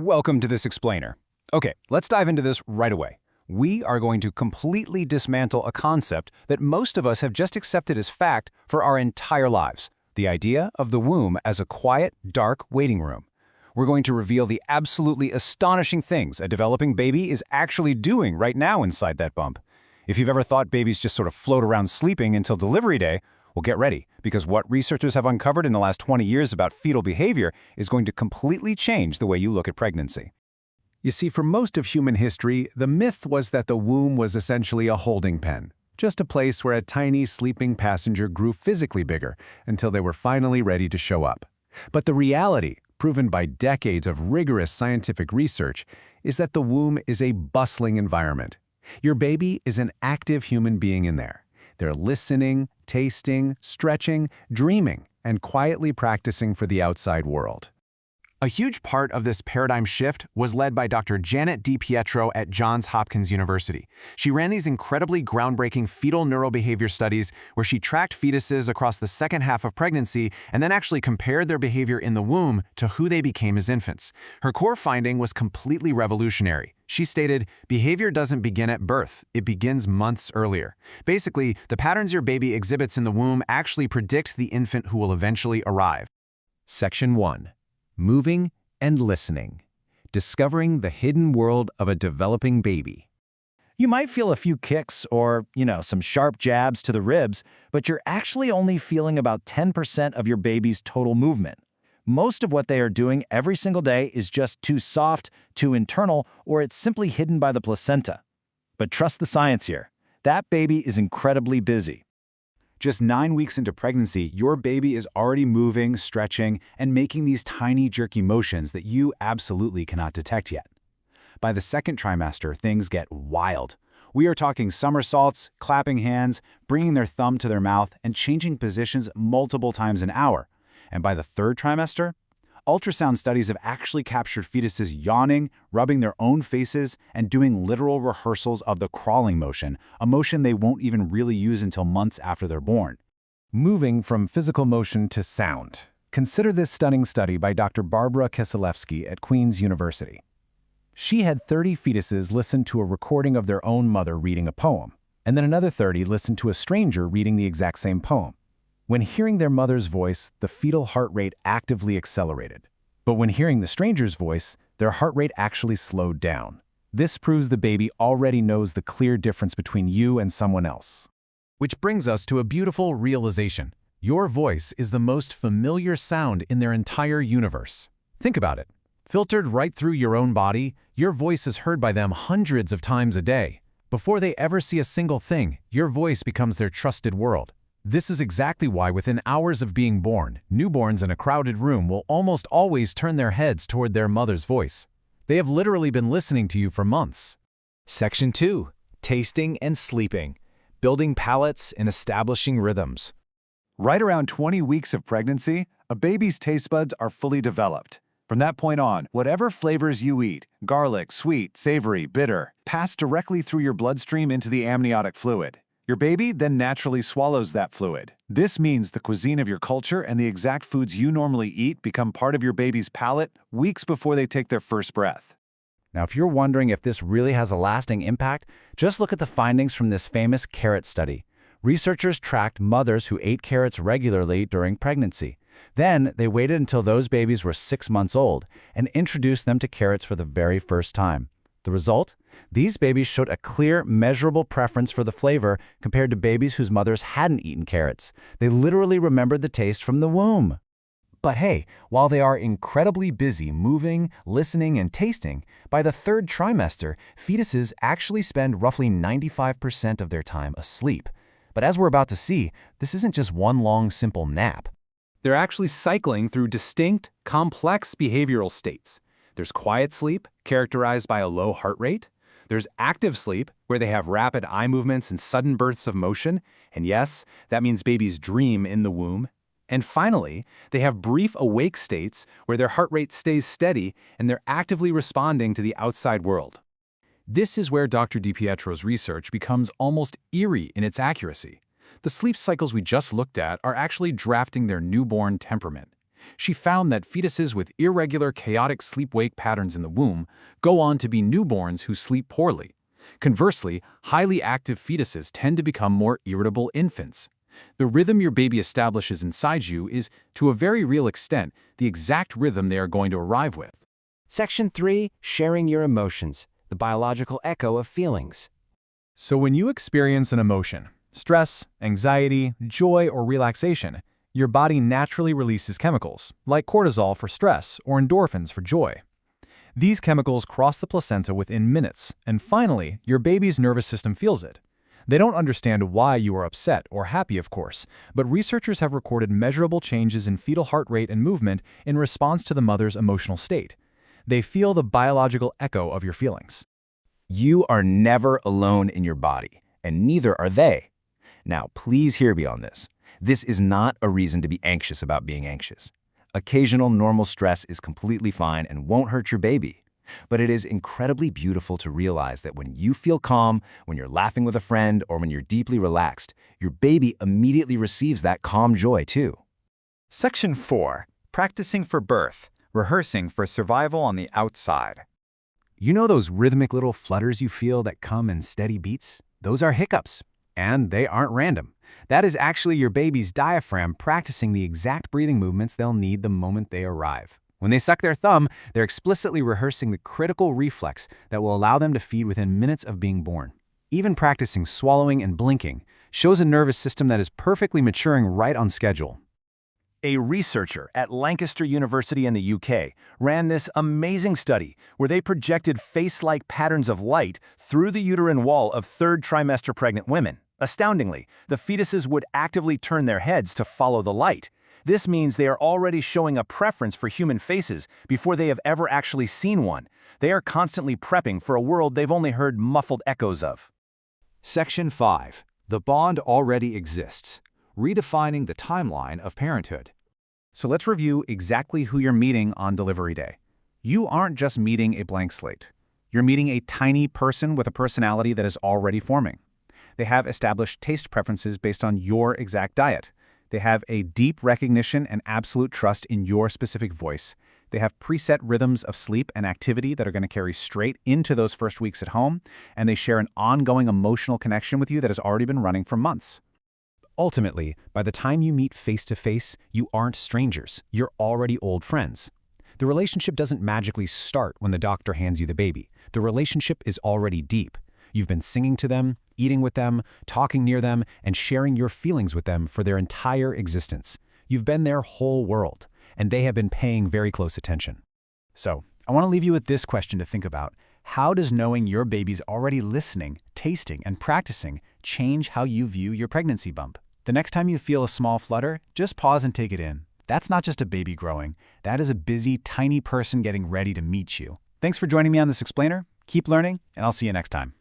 Welcome to this explainer. Okay, let's dive into this right away. We are going to completely dismantle a concept that most of us have just accepted as fact for our entire lives, the idea of the womb as a quiet, dark waiting room. We're going to reveal the absolutely astonishing things a developing baby is actually doing right now inside that bump. If you've ever thought babies just sort of float around sleeping until delivery day, well, get ready, because what researchers have uncovered in the last 20 years about fetal behavior is going to completely change the way you look at pregnancy. You see, for most of human history, the myth was that the womb was essentially a holding pen, just a place where a tiny sleeping passenger grew physically bigger until they were finally ready to show up. But the reality, proven by decades of rigorous scientific research, is that the womb is a bustling environment. Your baby is an active human being in there. They're listening, tasting, stretching, dreaming, and quietly practicing for the outside world. A huge part of this paradigm shift was led by Dr. Janet DiPietro at Johns Hopkins University. She ran these incredibly groundbreaking fetal neurobehavior studies where she tracked fetuses across the second half of pregnancy and then actually compared their behavior in the womb to who they became as infants. Her core finding was completely revolutionary. She stated, behavior doesn't begin at birth, it begins months earlier. Basically, the patterns your baby exhibits in the womb actually predict the infant who will eventually arrive. Section 1. Moving and listening. Discovering the hidden world of a developing baby. You might feel a few kicks or, some sharp jabs to the ribs, but you're actually only feeling about 10% of your baby's total movement. Most of what they are doing every single day is just too soft, too internal, or it's simply hidden by the placenta. But trust the science here. That baby is incredibly busy. Just 9 weeks into pregnancy, your baby is already moving, stretching, and making these tiny jerky motions that you absolutely cannot detect yet. By the second trimester, things get wild. We are talking somersaults, clapping hands, bringing their thumb to their mouth, and changing positions multiple times an hour. And by the third trimester, ultrasound studies have actually captured fetuses yawning, rubbing their own faces, and doing literal rehearsals of the crawling motion, a motion they won't even really use until months after they're born. Moving from physical motion to sound. Consider this stunning study by Dr. Barbara Kiselewski at Queen's University. She had 30 fetuses listen to a recording of their own mother reading a poem, and then another 30 listened to a stranger reading the exact same poem. When hearing their mother's voice, the fetal heart rate actively accelerated. But when hearing the stranger's voice, their heart rate actually slowed down. This proves the baby already knows the clear difference between you and someone else. Which brings us to a beautiful realization. Your voice is the most familiar sound in their entire universe. Think about it. Filtered right through your own body, your voice is heard by them hundreds of times a day. Before they ever see a single thing, your voice becomes their trusted world. This is exactly why within hours of being born, newborns in a crowded room will almost always turn their heads toward their mother's voice. They have literally been listening to you for months. Section 2. Tasting and sleeping. Building palates and establishing rhythms. Right around 20 weeks of pregnancy, a baby's taste buds are fully developed. From that point on, whatever flavors you eat, garlic, sweet, savory, bitter, pass directly through your bloodstream into the amniotic fluid. Your baby then naturally swallows that fluid. This means the cuisine of your culture and the exact foods you normally eat become part of your baby's palate weeks before they take their first breath. Now, if you're wondering if this really has a lasting impact, just look at the findings from this famous carrot study. Researchers tracked mothers who ate carrots regularly during pregnancy. Then, they waited until those babies were 6 months old and introduced them to carrots for the very first time. The result? These babies showed a clear, measurable preference for the flavor compared to babies whose mothers hadn't eaten carrots. They literally remembered the taste from the womb. But hey, while they are incredibly busy moving, listening, and tasting, by the third trimester, fetuses actually spend roughly 95% of their time asleep. But as we're about to see, this isn't just one long, simple nap. They're actually cycling through distinct, complex behavioral states. There's quiet sleep, characterized by a low heart rate. There's active sleep, where they have rapid eye movements and sudden bursts of motion. And yes, that means babies dream in the womb. And finally, they have brief awake states, where their heart rate stays steady and they're actively responding to the outside world. This is where Dr. DiPietro's research becomes almost eerie in its accuracy. The sleep cycles we just looked at are actually drafting their newborn temperament. She found that fetuses with irregular, chaotic sleep-wake patterns in the womb go on to be newborns who sleep poorly. Conversely, highly active fetuses tend to become more irritable infants. The rhythm your baby establishes inside you is, to a very real extent, the exact rhythm they are going to arrive with. Section 3. Sharing your emotions, the biological echo of feelings. So when you experience an emotion, stress, anxiety, joy, or relaxation, your body naturally releases chemicals, like cortisol for stress or endorphins for joy. These chemicals cross the placenta within minutes, and finally, your baby's nervous system feels it. They don't understand why you are upset or happy, of course, but researchers have recorded measurable changes in fetal heart rate and movement in response to the mother's emotional state. They feel the biological echo of your feelings. You are never alone in your body, and neither are they. Now, please hear me on this. This is not a reason to be anxious about being anxious. Occasional normal stress is completely fine and won't hurt your baby. But it is incredibly beautiful to realize that when you feel calm, when you're laughing with a friend, or when you're deeply relaxed, your baby immediately receives that calm joy too. Section 4. Practicing for birth, rehearsing for survival on the outside. You know those rhythmic little flutters you feel that come in steady beats? Those are hiccups, and they aren't random. That is actually your baby's diaphragm practicing the exact breathing movements they'll need the moment they arrive. When they suck their thumb, they're explicitly rehearsing the critical reflex that will allow them to feed within minutes of being born. Even practicing swallowing and blinking shows a nervous system that is perfectly maturing right on schedule. A researcher at Lancaster University in the UK ran this amazing study where they projected face-like patterns of light through the uterine wall of third trimester pregnant women. Astoundingly, the fetuses would actively turn their heads to follow the light. This means they are already showing a preference for human faces before they have ever actually seen one. They are constantly prepping for a world they've only heard muffled echoes of. Section 5. The bond already exists. Redefining the timeline of parenthood. So let's review exactly who you're meeting on delivery day. You aren't just meeting a blank slate. You're meeting a tiny person with a personality that is already forming. They have established taste preferences based on your exact diet. They have a deep recognition and absolute trust in your specific voice. They have preset rhythms of sleep and activity that are going to carry straight into those first weeks at home, and they share an ongoing emotional connection with you that has already been running for months. Ultimately, by the time you meet face-to-face, you aren't strangers. You're already old friends. The relationship doesn't magically start when the doctor hands you the baby. The relationship is already deep. You've been singing to them, eating with them, talking near them, and sharing your feelings with them for their entire existence. You've been their whole world, and they have been paying very close attention. So, I want to leave you with this question to think about. How does knowing your baby's already listening, tasting, and practicing change how you view your pregnancy bump? The next time you feel a small flutter, just pause and take it in. That's not just a baby growing. That is a busy, tiny person getting ready to meet you. Thanks for joining me on this explainer. Keep learning, and I'll see you next time.